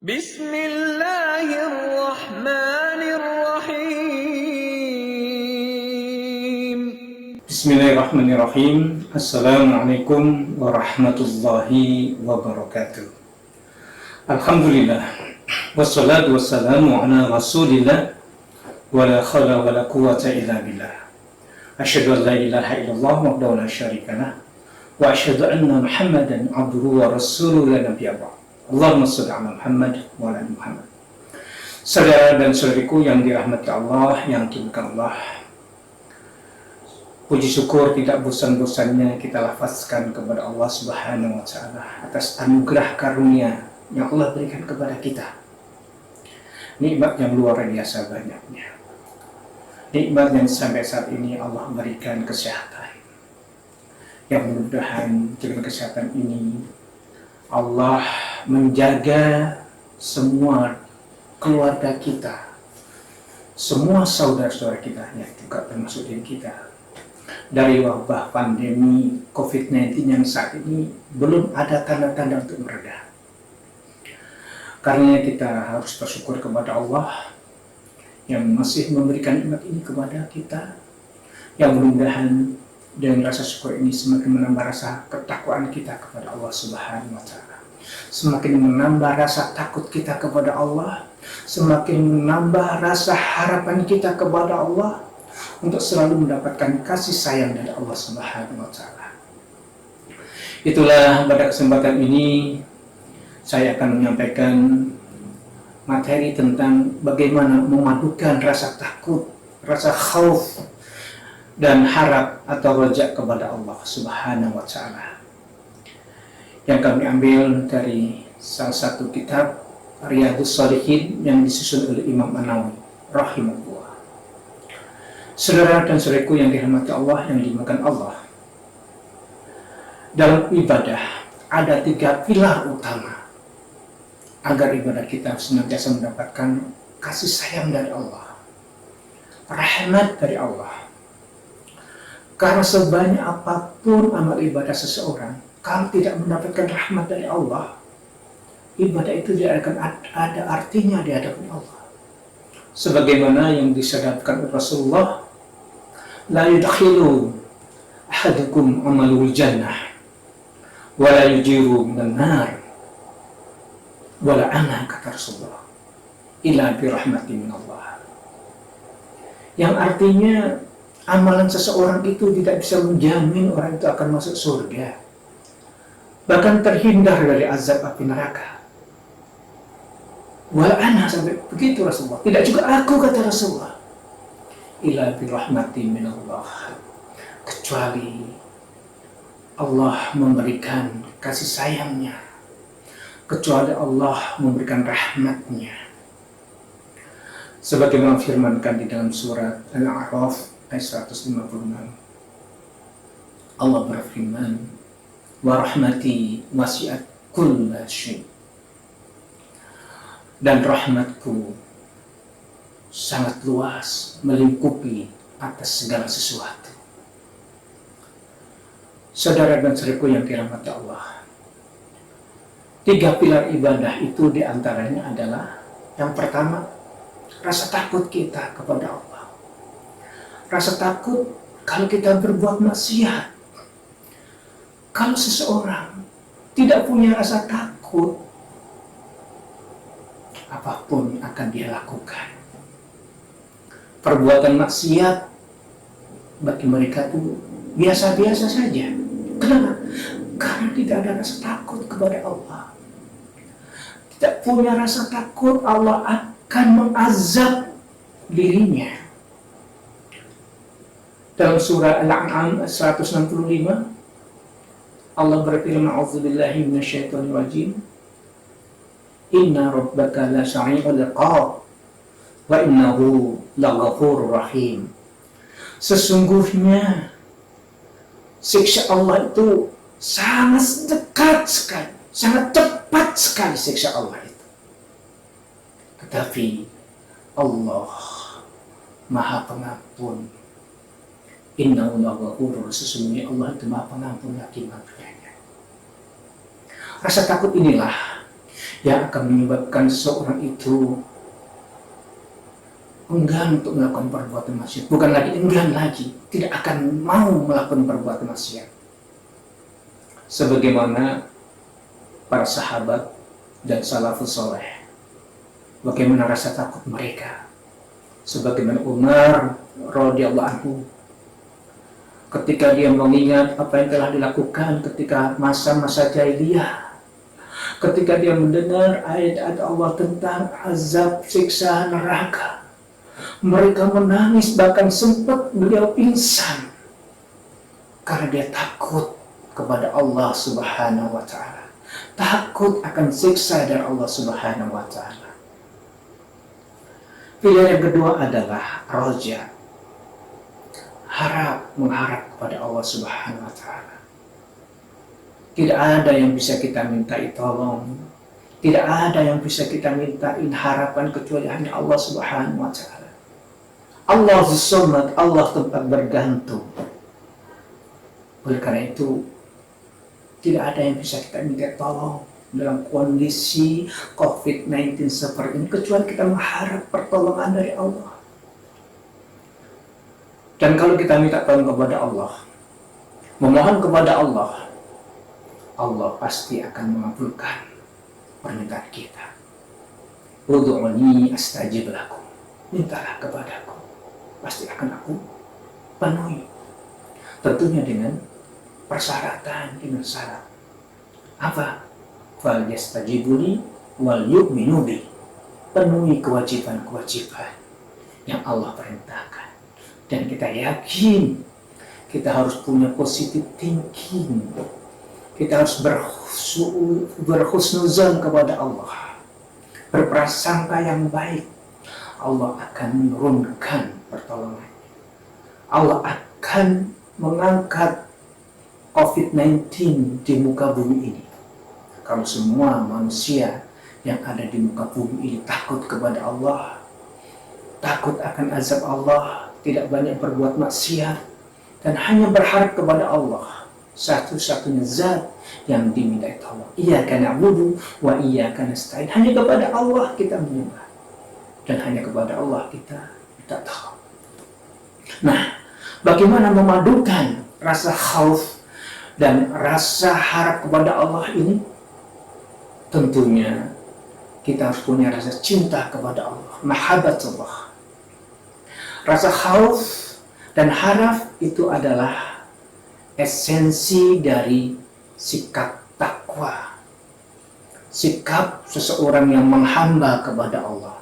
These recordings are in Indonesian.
Bismillahirrahmanirrahim. Bismillahirrahmanirrahim. Assalamualaikum warahmatullahi wabarakatuh. Alhamdulillah. Wassalatu wassalamu ala rasulillah. Wa la khawla wa la quwwata illa billah. Asyhadu an la ilaha illallah wahdahu la syarika lah. Wa asyhadu anna Muhammadan abduhu wa rasuluhu la nabiyya ba'd. Allahumma shalli ala Muhammad wa ala ali Muhammad. Saudara dan saudariku yang dirahmati Allah, yang dimuliakan Allah, puji syukur tidak bosan-bosannya kita lafazkan kepada Allah Subhanahu wa Ta'ala atas anugerah karunia yang Allah berikan kepada kita. Nikmat yang luar biasa banyaknya. Nikmat yang sampai saat ini Allah berikan kesehatan. Yang mudah-mudahan dengan kesehatan ini Allah menjaga semua keluarga kita, semua saudara-saudara kita yang juga termasuk diri kita, dari wabah pandemi COVID-19 yang saat ini belum ada tanda-tanda untuk mereda. Karena kita harus bersyukur kepada Allah yang masih memberikan nikmat ini kepada kita, yang mudah-mudahan dengan rasa syukur ini semakin menambah rasa ketakwaan kita kepada Allah Subhanahu wa Ta'ala, semakin menambah rasa takut kita kepada Allah, semakin menambah rasa harapan kita kepada Allah untuk selalu mendapatkan kasih sayang dari Allah Subhanahu wa Ta'ala. Itulah pada kesempatan ini saya akan menyampaikan materi tentang bagaimana memadukan rasa takut, rasa khauf dan harap atau rojak kepada Allah Subhanahu wa Ta'ala, yang kami ambil dari salah satu kitab Riyadhus Shalihin yang disusun oleh Imam An-Nawawi rahimahullah. Saudara dan saudariku yang dirahmati Allah, yang dimuliakan Allah, dalam ibadah ada 3 pilar utama agar ibadah kita senantiasa mendapatkan kasih sayang dari Allah, rahmat dari Allah. Karena sebanyak apapun amal ibadah seseorang, kalau tidak mendapatkan rahmat dari Allah, ibadah itu tidak akan ada artinya di hadapan Allah. Sebagaimana yang disabdakan oleh Rasulullah, la yudkhilu ahadukum amalul jannah wa la yujiru minan nar wa la ana, kata Rasulullah, illa bi rahmatin min Allah. Yang artinya amalan seseorang itu tidak bisa menjamin orang itu akan masuk surga, bahkan terhindar dari azab api neraka. Wala ana, sampai begitu Rasulullah. Tidak juga aku, kata Rasulullah, illa bi rahmatin min Allah, kecuali Allah memberikan kasih sayangnya, kecuali Allah memberikan rahmatnya. Sebagaimana firmankan di dalam surat Al-A'raf ayat 156, Allah berfirman, wa rahmati wasi'at kulla syai', dan rahmatku sangat luas, melingkupi atas segala sesuatu. Saudara dan saudaraku yang dirahmati Allah, 3 pilar ibadah itu diantaranya adalah, yang pertama, rasa takut kita kepada Allah. Rasa takut kalau kita berbuat maksiat. Kalau seseorang tidak punya rasa takut, apapun akan dia lakukan. Perbuatan maksiat bagi mereka itu biasa-biasa saja. Kenapa? Karena tidak ada rasa takut kepada Allah. Tidak punya rasa takut, Allah akan mengazab dirinya. Dalam surah Al-An'am 165, Allah berfirman, a'udzubillahi minasyaitonir rajim, inna rabbaka la sari'ul iqab wa innahu laghafurur rahim. Sesungguhnya siksa Allah itu sangat dekat sekali, sangat cepat sekali siksa Allah itu. Tetapi Allah Maha Pengampun. Innahu laghafurur, sesungguhnya Allah itu Maha Pengampun lagi maafnya. Rasa takut inilah yang akan menyebabkan seseorang itu enggan untuk melakukan perbuatan maksiat. Bukan lagi enggan lagi, tidak akan mau melakukan perbuatan maksiat. Sebagaimana para sahabat dan salafus soleh, bagaimana rasa takut mereka. Sebagaimana Umar radhiyallahu anhu, ketika dia mengingat apa yang telah dilakukan ketika masa-masa jahiliyah, ketika dia mendengar ayat-ayat Allah tentang azab siksa neraka, mereka menangis, bahkan sempat beliau pingsan karena dia takut kepada Allah Subhanahu wa ta'ala, takut akan siksa dari Allah Subhanahu wa ta'ala. Pilihan yang kedua adalah roja, mengharap kepada Allah Subhanahu wa ta'ala. Tidak ada yang bisa kita mintai tolong, tidak ada yang bisa kita mintain harapan kecuali hanya Allah Subhanahu wa ta'ala. Allah As-Samad, Allah tempat bergantung. Oleh karena itu, tidak ada yang bisa kita minta tolong dalam kondisi COVID-19 seperti ini kecuali kita mengharap pertolongan dari Allah. Dan kalau kita minta tolong kepada Allah, memohon kepada Allah, Allah pasti akan mengabulkan permintaan kita. Ud'uni astajib lakum. Mintalah kepadaku, pasti akan aku penuhi. Tentunya dengan persyaratan, dengan syarat. Apa? Fal yastajibuli wal yu'minu bi. Penuhi kewajiban-kewajiban yang Allah perintahkan. Dan kita yakin kita harus punya positive thinking. Kita harus berhusnuzan kepada Allah, berprasangka yang baik. Allah akan menurunkan pertolongan. Allah akan mengangkat COVID-19 di muka bumi ini. Kalau semua manusia yang ada di muka bumi ini takut kepada Allah, takut akan azab Allah, tidak banyak berbuat maksiat, dan hanya berharap kepada Allah, satu-satunya zat yang diminta Allah. Iyyaka na'budu wa iyyaka nasta'in. Hanya kepada Allah kita menyembah, dan hanya kepada Allah kita minta tolong. Nah, bagaimana memadukan rasa khauf dan rasa harap kepada Allah ini? Tentunya kita harus punya rasa cinta kepada Allah, mahabbatullah. Rasa khauf dan harap itu adalah esensi dari sikap takwa, sikap seseorang yang menghamba kepada Allah,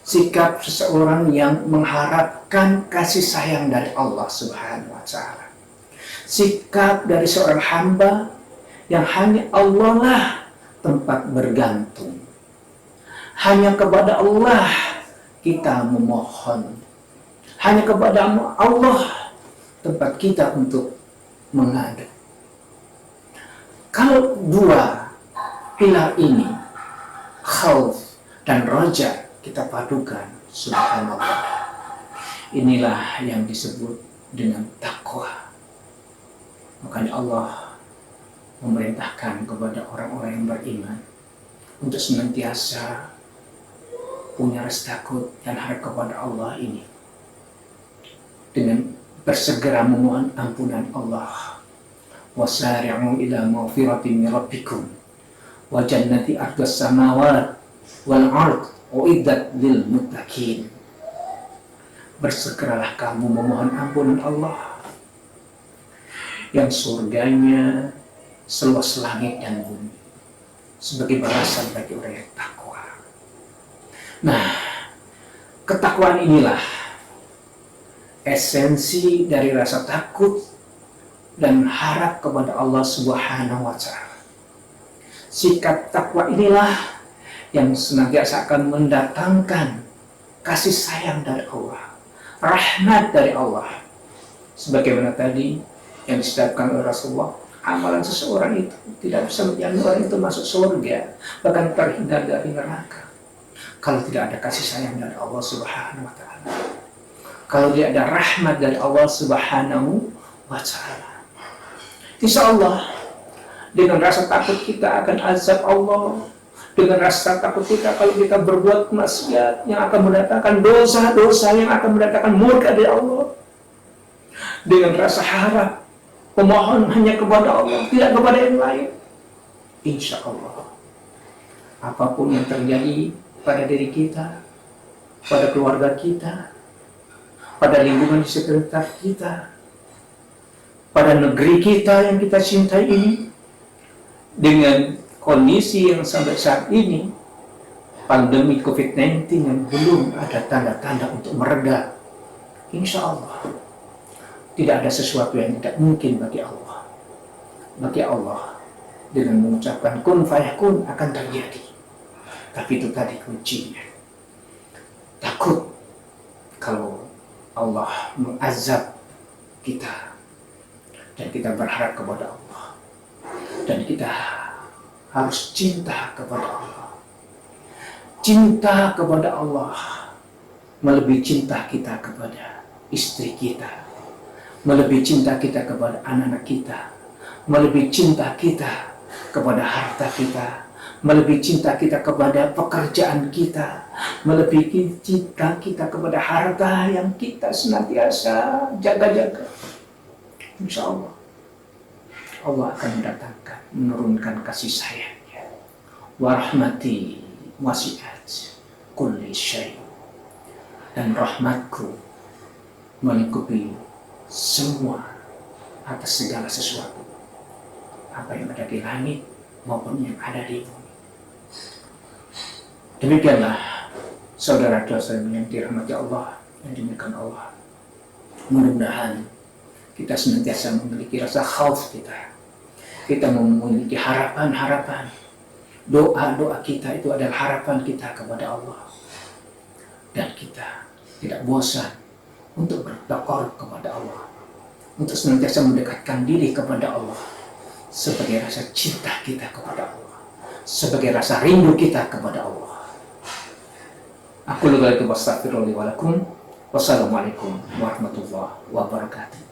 sikap seseorang yang mengharapkan kasih sayang dari Allah Subhanahu wa ta'ala, sikap dari seorang hamba yang hanya Allah lah tempat bergantung. Hanya kepada Allah kita memohon. Hanya kepada Allah tempat kita untuk mengadu. Kalau dua pilar ini, khauf dan roja, kita padukan, subhanallah, inilah yang disebut dengan takwa. Makanya Allah memerintahkan kepada orang-orang yang beriman untuk senantiasa punya rasa takut dan harap kepada Allah ini, dengan bersegera memohon ampunan Allah. Wasari'u ila maghfiratin min rabbikum wa jannati ardhas samawati wal ard uiddat lil muttaqin. Bersegeralah kamu memohon ampunan Allah yang surganya seluas langit dan bumi, sebagai balasan bagi orang yang takwa. Nah, ketakwaan inilah esensi dari rasa takut dan harap kepada Allah Subhanahu wa ta'ala. Sikap takwa inilah yang senantiasa akan mendatangkan kasih sayang dari Allah, rahmat dari Allah. Sebagaimana tadi yang disebutkan oleh Rasulullah, amalan seseorang itu tidak bisa menjamin orang itu masuk surga, bahkan terhindar dari neraka, kalau tidak ada kasih sayang dari Allah Subhanahu wa ta'ala, kalau tidak ada rahmat dari Allah Subhanahu wa ta'ala. Insya Allah dengan rasa takut kita akan azab Allah, dengan rasa takut kita kalau kita berbuat maksiat yang akan mendatangkan dosa-dosa yang akan mendatangkan murka dari Allah. Dengan rasa harap, pemohon hanya kepada Allah, tidak kepada yang lain. Insya Allah, apapun yang terjadi pada diri kita, pada keluarga kita, pada lingkungan di sekitar kita, pada negeri kita yang kita cintai ini, dengan kondisi yang sampai saat ini, pandemi COVID-19 yang belum ada tanda-tanda untuk mereda, insya Allah, tidak ada sesuatu yang tidak mungkin bagi Allah. Bagi Allah, dengan mengucapkan kun fayakun akan terjadi. Tapi itu tadi kuncinya. Takut kalau Allah mengazab kita, dan kita berharap kepada Allah, dan kita harus cinta kepada Allah. Cinta kepada Allah melebihi cinta kita kepada istri kita, melebihi cinta kita kepada anak-anak kita, melebihi cinta kita kepada harta kita, melebihi cinta kita kepada pekerjaan kita, melebihi cinta kita kepada harta yang kita senantiasa jaga-jaga. Insya Allah, Allah akan mendatangkan, menurunkan kasih sayangnya. Warahmati wasi'at kulli syai', dan rahmatku melingkupi semua atas segala sesuatu, apa yang ada di langit maupun yang ada di bumi. Demikianlah saudara-saudara yang dirahmati Allah, yang dimuliakan Allah. Mudah-mudahan kita senantiasa memiliki rasa khauf kita memiliki harapan-harapan. Doa-doa kita itu adalah harapan kita kepada Allah, dan kita tidak bosan untuk bertakarub kepada Allah, untuk senantiasa mendekatkan diri kepada Allah, sebagai rasa cinta kita kepada Allah, sebagai rasa rindu kita kepada Allah. Aku lupa wastaghfirullahi wa lakum. Wassalamualaikum warahmatullahi wabarakatuh.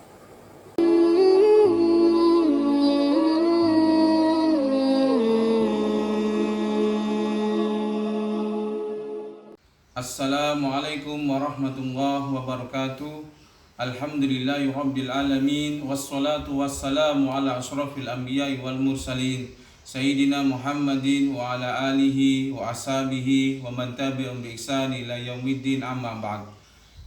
Assalamualaikum warahmatullahi wabarakatuh. Alhamdulillahi rabbil alamin, wassalatu wassalamu ala ashrafil anbiya'i wal mursalin, Sayyidina Muhammadin wa ala alihi wa ashabihi wa man tabi'um bi ihsani ila yaumiddin, amma ba'd.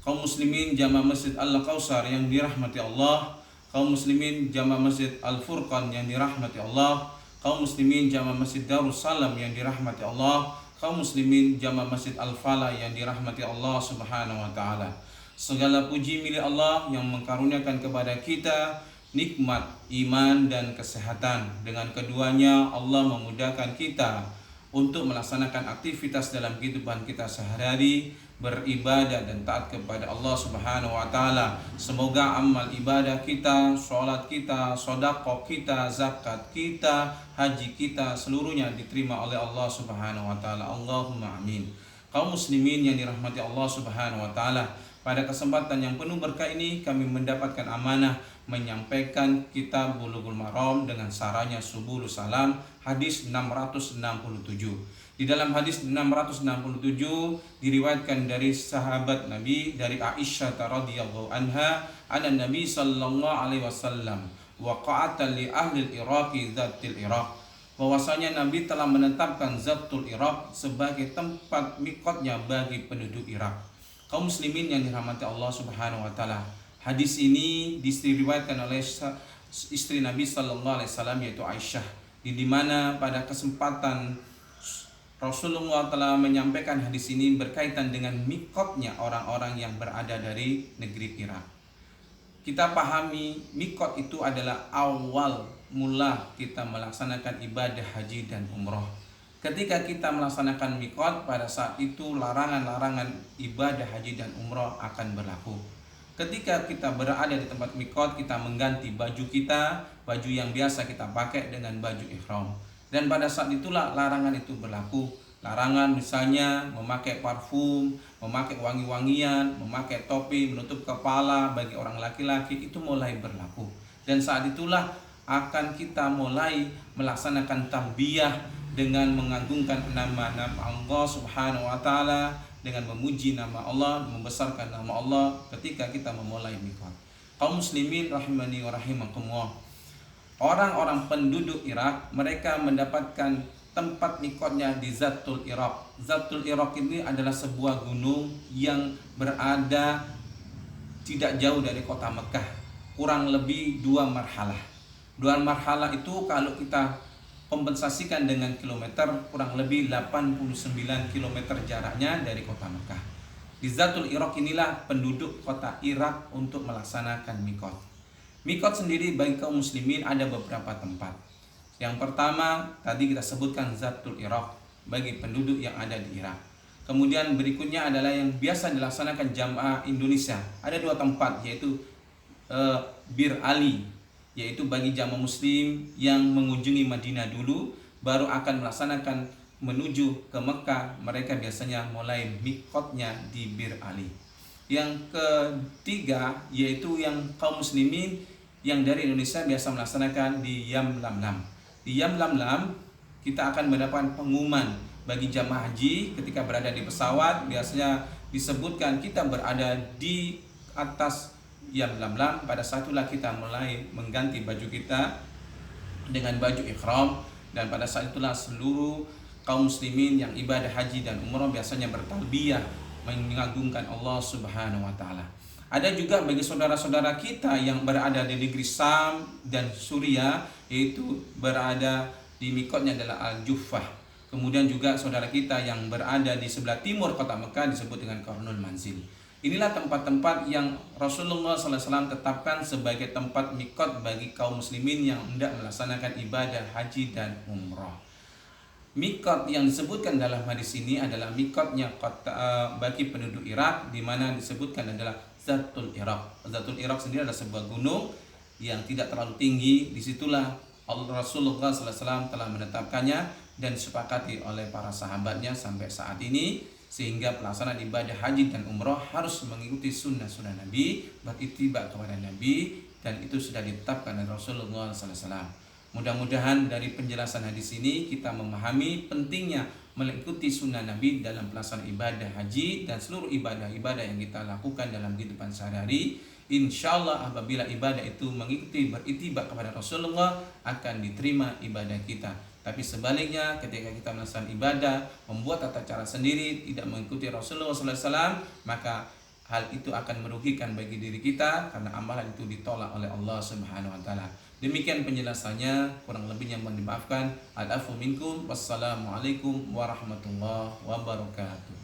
Kaum muslimin jamaah Masjid Al-Kautsar yang dirahmati Allah, kaum muslimin jamaah Masjid Al-Furqan yang dirahmati Allah, kaum muslimin jamaah Masjid Darussalam yang dirahmati Allah, kaum muslimin jamaah Masjid Al-Falah yang dirahmati Allah Subhanahu wa taala. Segala puji milik Allah yang mengkaruniakan kepada kita nikmat iman dan kesehatan. Dengan keduanya Allah memudahkan kita untuk melaksanakan aktivitas dalam kehidupan kita sehari-hari, beribadah dan taat kepada Allah Subhanahu wa taala. Semoga amal ibadah kita, sholat kita, sedekah kita, zakat kita, haji kita seluruhnya diterima oleh Allah Subhanahu wa taala. Allahumma amin. Kaum muslimin yang dirahmati Allah Subhanahu wa taala, pada kesempatan yang penuh berkah ini kami mendapatkan amanah menyampaikan kitab Bulughul Maram dengan saranya Subulus Salam, hadis 667. Di dalam hadis 667 diriwayatkan dari sahabat Nabi, dari Aisyah radhiyallahu anha, anna Nabi sallallahu alaihi wasallam waqa'atan li ahli al-Iraqi dzatil Iraq, bahwasanya Nabi telah menetapkan Zatul Iraq sebagai tempat mikotnya bagi penduduk Irak. Kaum muslimin yang dirahmati Allah Subhanahu wa taala, hadis ini diriwayatkan oleh istri Nabi sallallahu alaihi wasallam, yaitu Aisyah, di mana pada kesempatan Rasulullah telah menyampaikan hadis ini berkaitan dengan mikotnya orang-orang yang berada dari negeri Irak. Kita pahami mikot itu adalah awal mula kita melaksanakan ibadah haji dan umroh. Ketika kita melaksanakan mikot, pada saat itu larangan-larangan ibadah haji dan umroh akan berlaku. Ketika kita berada di tempat mikot, kita mengganti baju kita, baju yang biasa kita pakai dengan baju ihram. Dan pada saat itulah larangan itu berlaku. Larangan misalnya memakai parfum, memakai wangi-wangian, memakai topi, menutup kepala bagi orang laki-laki itu mulai berlaku. Dan saat itulah akan kita mulai melaksanakan talbiyah dengan mengagungkan nama-nama Allah Subhanahu wa taala, dengan memuji nama Allah, membesarkan nama Allah ketika kita memulai mikot. Kaum muslimin rahimani wa rahimakumullah. Orang-orang penduduk Irak mereka mendapatkan tempat mikotnya di Zatul Iraq. Zatul Iraq ini adalah sebuah gunung yang berada tidak jauh dari kota Mekah, kurang lebih 2 marhalah. 2 marhalah itu kalau kita kompensasikan dengan kilometer, kurang lebih 89 kilometer jaraknya dari kota Mekah. Di Zatul Iraq inilah penduduk kota Irak untuk melaksanakan mikot. Mikot sendiri bagi kaum muslimin ada beberapa tempat. Yang pertama tadi kita sebutkan Zatul Iraq bagi penduduk yang ada di Irak. Kemudian berikutnya adalah yang biasa dilaksanakan jamaah Indonesia. Ada 2 tempat, yaitu Bir Ali, yaitu bagi jamaah muslim yang mengunjungi Madinah dulu baru akan melaksanakan menuju ke Mekah, mereka biasanya mulai mikotnya di Bir Ali. Yang ketiga yaitu yang kaum muslimin yang dari Indonesia biasa melaksanakan di Yam Lamlam. Di Yam Lamlam kita akan mendapatkan pengumuman bagi jamaah haji ketika berada di pesawat, biasanya disebutkan kita berada di atas Yam Lamlam. Pada saat itulah kita mulai mengganti baju kita dengan baju ihram, dan pada saat itulah seluruh kaum muslimin yang ibadah haji dan umrah biasanya bertalbiyah mengagungkan Allah Subhanahu wa taala. Ada juga bagi saudara-saudara kita yang berada di negeri Sam dan Suriah, yaitu berada di mikotnya adalah Al-Juffah. Kemudian juga saudara kita yang berada di sebelah timur kota Mekah disebut dengan Qarnul Manzil. Inilah tempat-tempat yang Rasulullah SAW tetapkan sebagai tempat mikot bagi kaum muslimin yang hendak melaksanakan ibadah haji dan umrah. Mikot yang disebutkan dalam hadis ini adalah mikotnya bagi penduduk Irak, di mana disebutkan adalah Zatul Iraq. Zatul Iraq sendiri adalah sebuah gunung yang tidak terlalu tinggi. Disitulah Rasulullah SAW telah menetapkannya dan disepakati oleh para sahabatnya sampai saat ini, sehingga pelaksanaan ibadah haji dan umrah harus mengikuti sunnah-sunnah Nabi, beritiba kepada Nabi, dan itu sudah ditetapkan oleh Rasulullah SAW. Mudah-mudahan dari penjelasan hadis ini kita memahami pentingnya mengikuti sunnah Nabi dalam pelaksanaan ibadah haji dan seluruh ibadah-ibadah yang kita lakukan dalam kehidupan sehari-hari. Insyaallah apabila ibadah itu mengikuti beritiba kepada Rasulullah, akan diterima ibadah kita. Tapi sebaliknya ketika kita melaksanakan ibadah, membuat tata cara sendiri, tidak mengikuti Rasulullah SAW, maka hal itu akan merugikan bagi diri kita karena amalan itu ditolak oleh Allah Subhanahu wa taala. Demikian penjelasannya, kurang lebihnya mohon dimaafkan. Al-afu minkum. Wassalamualaikum warahmatullahi wabarakatuh.